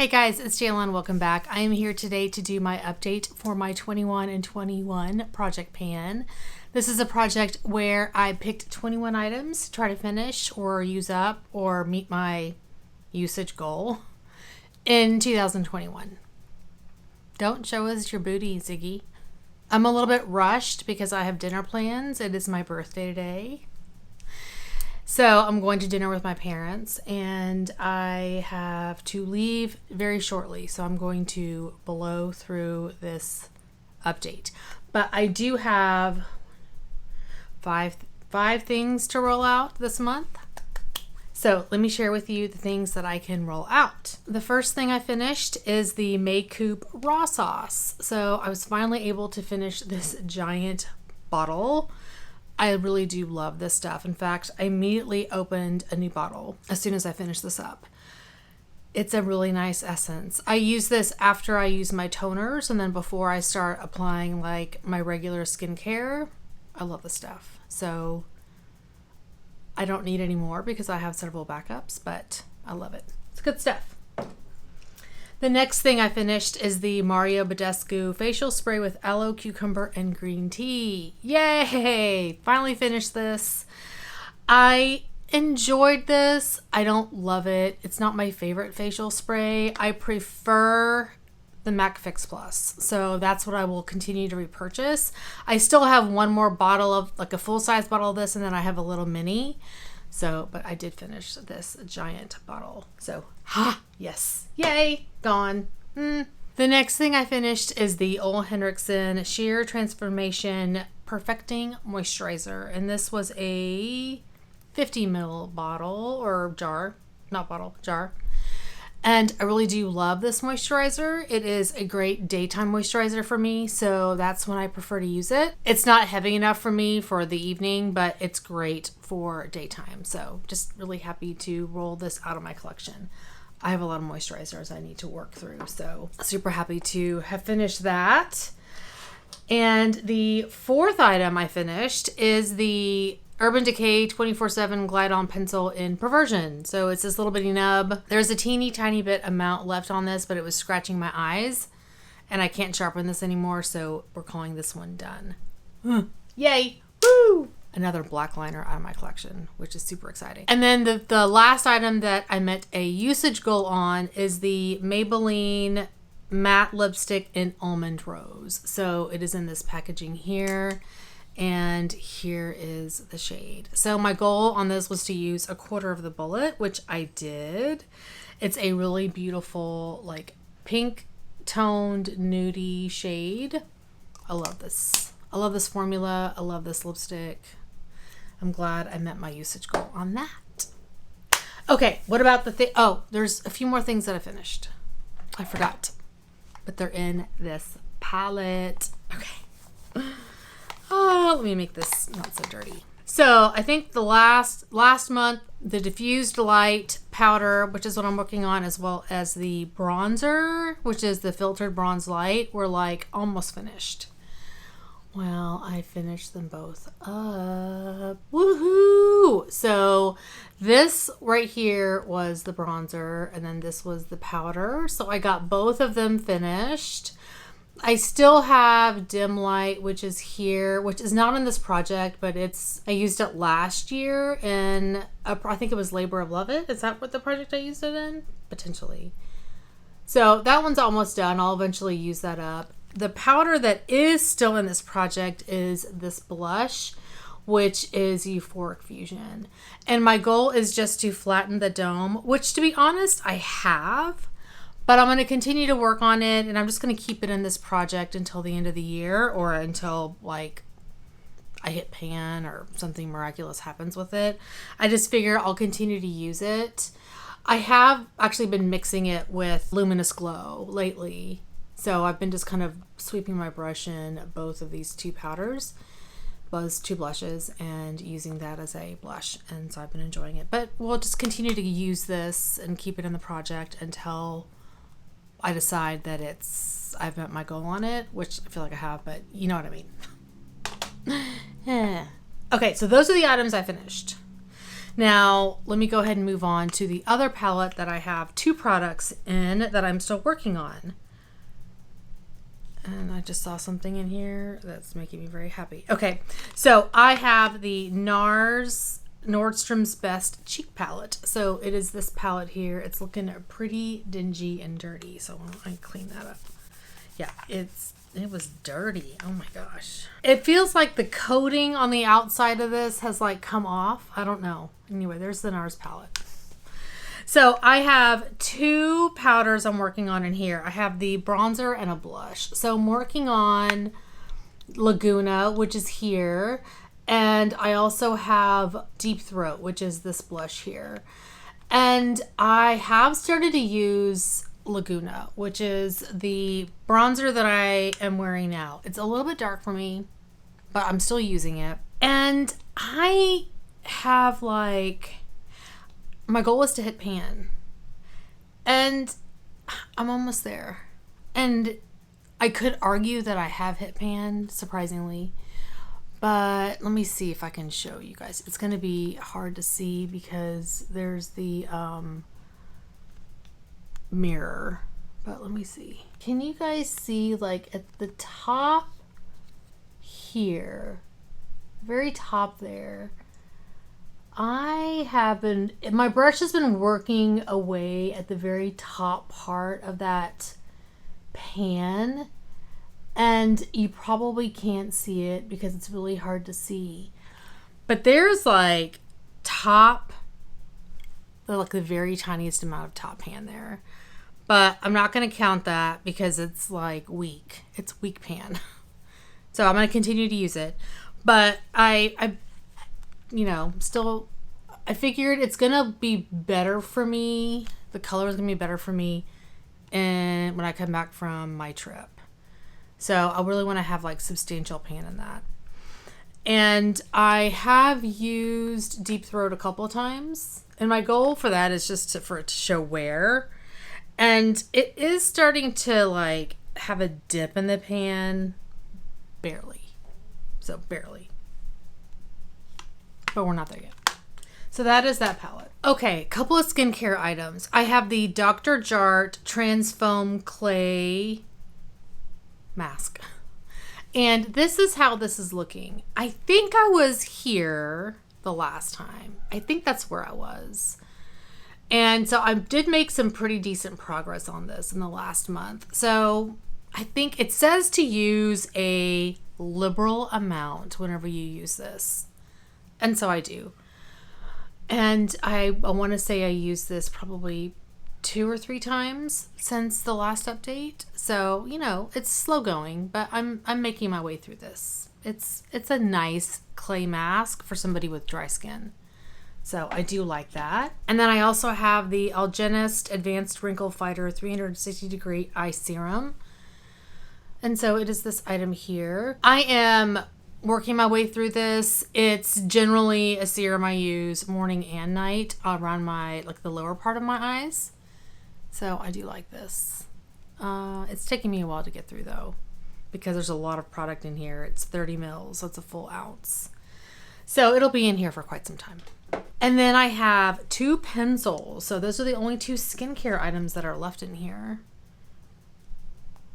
Hey guys, it's Jalen. Welcome back. I am here today to do my update for my 21 and 21 project pan. This is a project where I picked 21 items to try to finish or use up or meet my usage goal in 2021. Don't show us your booty, Ziggy. I'm a little bit rushed because I have dinner plans. It is my birthday today. So I'm going to dinner with my parents and I have to leave very shortly. So I'm going to blow through this update. But I do have five things to roll out this month. So let me share with you the things that I can roll out. The first thing I finished is the Mayco Raw Sauce. So I was finally able to finish this giant bottle. I really do love this stuff. In fact, I immediately opened a new bottle as soon as I finished this up. It's a really nice essence. I use this after I use my toners and then before I start applying like my regular skincare. I love this stuff. So I don't need any more because I have several backups, but I love it. It's good stuff. The next thing I finished is the Badescu facial spray with aloe, cucumber, and green tea. Yay! Finally finished this. I enjoyed this. I don't love it. It's not my favorite facial spray. I prefer the MAC Fix Plus. So that's what I will continue to repurchase. I still have one more bottle of, like a full-size bottle of this, and then I have a little mini. So, but I did finish this giant bottle. So, yes. Yay, gone. The next thing I finished is the old Henriksen Sheer Transformation Perfecting Moisturizer. And this was a 50 ml bottle or jar, not bottle, jar. And I really do love this moisturizer. It is a great daytime moisturizer for me, so that's when I prefer to use it. It's not heavy enough for me for the evening, but it's great for daytime. So just really happy to roll this out of my collection. I have a lot of moisturizers I need to work through, so super happy to have finished that. And the fourth item I finished is the Urban Decay 24/7 Glide On Pencil in Perversion. So it's this little bitty nub. There's a teeny tiny bit amount left on this, but it was scratching my eyes and I can't sharpen this anymore. So we're calling this one done. Yay. Woo! Another black liner out of my collection, which is super exciting. And then the last item that I met a usage goal on is the Maybelline matte lipstick in Almond Rose. So it is in this packaging here. And here is the shade. So my goal on this was to use a quarter of the bullet, which I did. It's a really beautiful, like pink toned nudie shade. I love this. I love this formula. I love this lipstick. I'm glad I met my usage goal on that. Okay, what about the thing? Oh, there's a few more things that I finished. I forgot, but they're in this palette. Okay. Oh, let me make this not so dirty. So I think the last month, the Diffused Light powder, which is what I'm working on, as well as the bronzer, which is the Filtered Bronze Light, were like almost finished. Well, I finished them both up. Woohoo! So this right here was the bronzer, and then this was the powder. So I got both of them finished. I still have Dim Light, which is here, which is not in this project, but I used it last year in, I think it was Labor of Love It. Is that what the project I used it in? Potentially. So that one's almost done. I'll eventually use that up. The powder that is still in this project is this blush, which is Euphoric Fusion. And my goal is just to flatten the dome, which to be honest, I have. But I'm going to continue to work on it, and I'm just going to keep it in this project until the end of the year or until like I hit pan or something miraculous happens with it. I just figure I'll continue to use it. I have actually been mixing it with Luminous Glow lately. So I've been just kind of sweeping my brush in both of these two powders, two blushes, and using that as a blush. And so I've been enjoying it. But we'll just continue to use this and keep it in the project until I decide that I've met my goal on it, which I feel like I have, but you know what I mean. Okay, so those are the items I finished. Now, let me go ahead and move on to the other palette that I have 2 products in that I'm still working on. And I just saw something in here that's making me very happy. Okay, so I have the NARS Nordstrom's Best Cheek Palette. So it is this palette here. It's looking pretty dingy and dirty. So I clean that up. Yeah, it was dirty. Oh my gosh. It feels like the coating on the outside of this has like come off. I don't know. Anyway, there's the NARS palette. So I have 2 powders I'm working on in here. I have the bronzer and a blush. So I'm working on Laguna, which is here. And I also have Deep Throat, which is this blush here. And I have started to use Laguna, which is the bronzer that I am wearing now. It's a little bit dark for me, but I'm still using it. And I have like... my goal is to hit pan, and I'm almost there. And I could argue that I have hit pan, surprisingly, but let me see if I can show you guys. It's going to be hard to see because there's the mirror, but let me see. Can you guys see like at the top here, very top there? My brush has been working away at the very top part of that pan, and you probably can't see it because it's really hard to see. But there's like the very tiniest amount of top pan there. But I'm not going to count that because it's like weak. It's weak pan. So I'm going to continue to use it. But I figured it's gonna be better for me. The color is gonna be better for me and when I come back from my trip. So I really want to have like substantial pan in that. And I have used Deep Throat a couple of times, and my goal for that is just for it to show wear. And it is starting to like have a dip in the pan, barely. So barely. But we're not there yet. So that is that palette. Okay, couple of skincare items. I have the Dr. Jart Transfoam Clay Mask. And this is how this is looking. I think I was here the last time. I think that's where I was. And so I did make some pretty decent progress on this in the last month. So I think it says to use a liberal amount whenever you use this. And so I do. And I want to say I used this probably 2 or 3 times since the last update. So, it's slow going, but I'm making my way through this. It's a nice clay mask for somebody with dry skin. So I do like that. And then I also have the Algenist Advanced Wrinkle Fighter 360 Degree Eye Serum. And so it is this item here. I am working my way through this. It's generally a serum I use morning and night around the lower part of my eyes. So I do like this. It's taking me a while to get through though, because there's a lot of product in here. It's 30 mils, so it's a full ounce. So it'll be in here for quite some time. And then I have 2 pencils. So those are the only 2 skincare items that are left in here.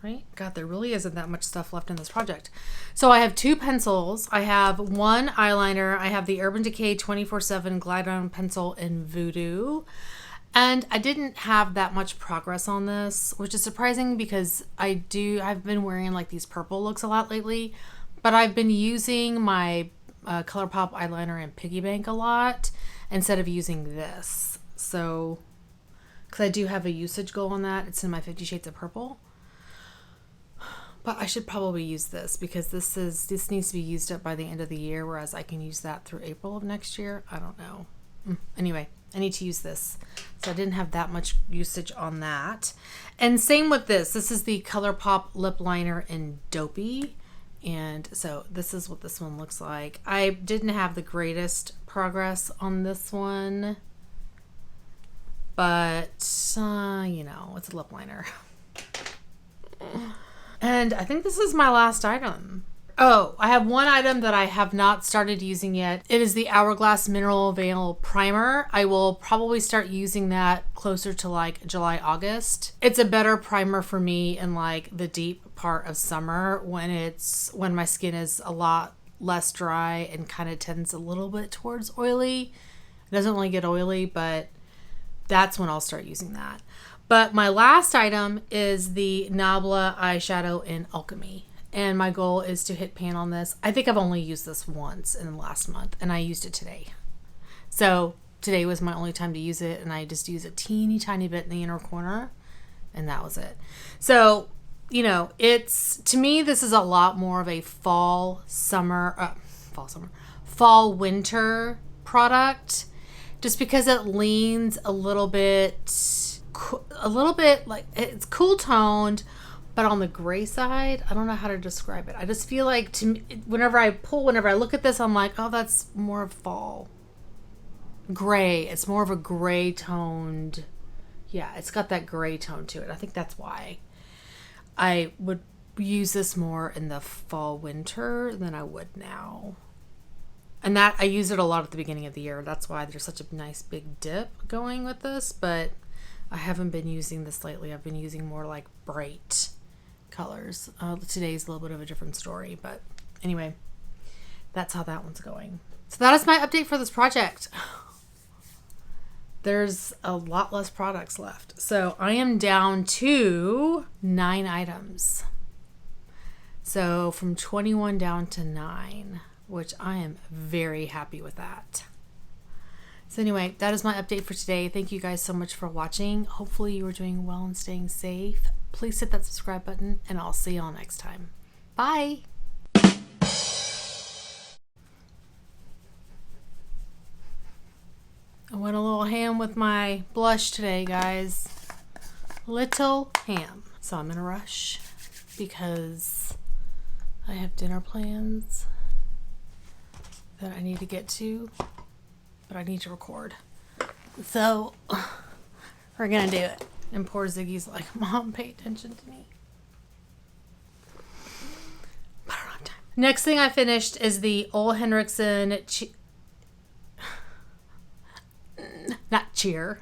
Right? God, there really isn't that much stuff left in this project. So I have 2 pencils. I have 1 eyeliner. I have the Urban Decay 24/7 Glide On Pencil in Voodoo. And I didn't have that much progress on this, which is surprising because I've been wearing like these purple looks a lot lately, but I've been using my Colourpop eyeliner in Piggy Bank a lot instead of using this. So, because I do have a usage goal on that. It's in my 50 Shades of Purple. But I should probably use this because this needs to be used up by the end of the year, whereas I can use that through April of next year. I don't know. Anyway, I need to use this. So I didn't have that much usage on that. And same with this. This is the Colourpop lip liner in Dopey. And so this is what this one looks like. I didn't have the greatest progress on this one. But, it's a lip liner. And I think this is my last item. Oh, I have one item that I have not started using yet. It is the Hourglass Mineral Veil Primer. I will probably start using that closer to like July, August. It's a better primer for me in like the deep part of summer when my skin is a lot less dry and kind of tends a little bit towards oily. It doesn't really get oily, but that's when I'll start using that. But my last item is the Nabla eyeshadow in Alchemy. And my goal is to hit pan on this. I think I've only used this once in the last month, and I used it today. So today was my only time to use it, and I just used a teeny tiny bit in the inner corner, and that was it. So, you know, to me, this is a lot more of a fall, winter product, just because it leans a little bit like it's cool toned, but on the gray side. I don't know how to describe it. I just feel like whenever I look at this, I'm like, oh, that's more of fall gray. It's more of a gray toned. Yeah, it's got that gray tone to it. I think that's why I would use this more in the fall winter than I would now. And that I use it a lot at the beginning of the year. That's why there's such a nice big dip going with this, but I haven't been using this lately. I've been using more like bright colors. Today's a little bit of a different story, but anyway, that's how that one's going. So that is my update for this project. There's a lot less products left. So I am down to 9 items. So from 21 down to 9, which I am very happy with that. So anyway, that is my update for today. Thank you guys so much for watching. Hopefully you are doing well and staying safe. Please hit that subscribe button, and I'll see y'all next time. Bye. I went a little ham with my blush today, guys. Little ham. So I'm in a rush because I have dinner plans that I need to get to, but I need to record. So we're gonna do it. And poor Ziggy's like, Mom, pay attention to me. But I don't have time. Next thing I finished is the old Henriksen not cheer.